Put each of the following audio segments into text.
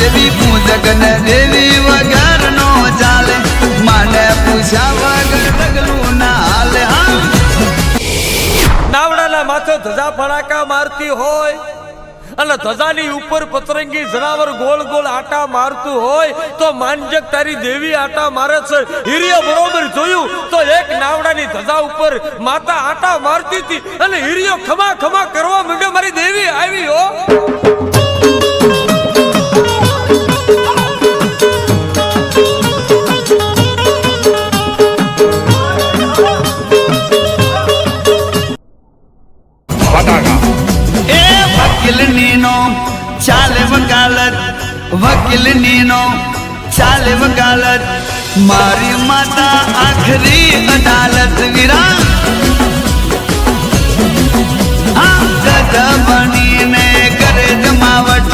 દેવી પૂજક ને દેવી વગર નો ચાલે માને પૂછ્યા વગર ડગલું ના હાલે નાવડાના માથે ધજા ફડાકા મારતી હોય અને ધજાની ઉપર પતરંગી જનાવર ગોળ ગોળ આટા મારતું હોય તો માનજક તારી દેવી આટા મારે છે હિરિયો બરોબર જોયું તો એક નાવડાની ધજા ઉપર માતા આટા મારતી હતી અને હિરિયો ખમા ખમા કરવા માંડ્યો મારી દેવી આવી હો ચાલે વકાલત વકીલ નીનો ચાલે વકાલત મારી માતા આખરી અદાલત વીરા જજ બનીને કરે જમાવટ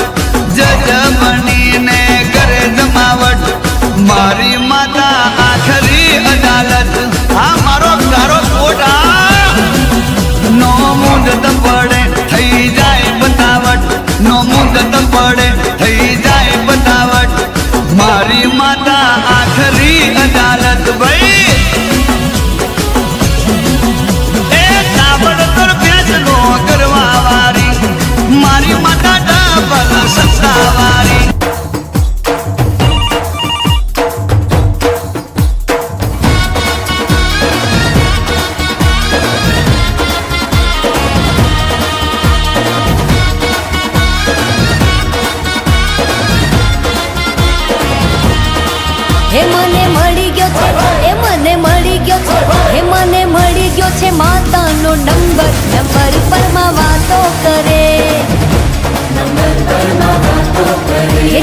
જજ બનીને કરે જમાવટ મારી માતા આખરી અદાલત હા મારો તારો કોટા નો મુદત પડે થઈ જાય બતાવટ નો મુદત પડે થઈ જાય બતાવટ મારી માતા આખરી અદાલત ભાઈ એ તાબડતોડ ફેસલો કરવા વાળી મારી માતા ડબલ સત્તા વાળી હે મને મળી ગયો છે હે મને મળી ગયો છે હે મને મળી ગયો છે માતાનો નંબર પર માં વાતો કરે હે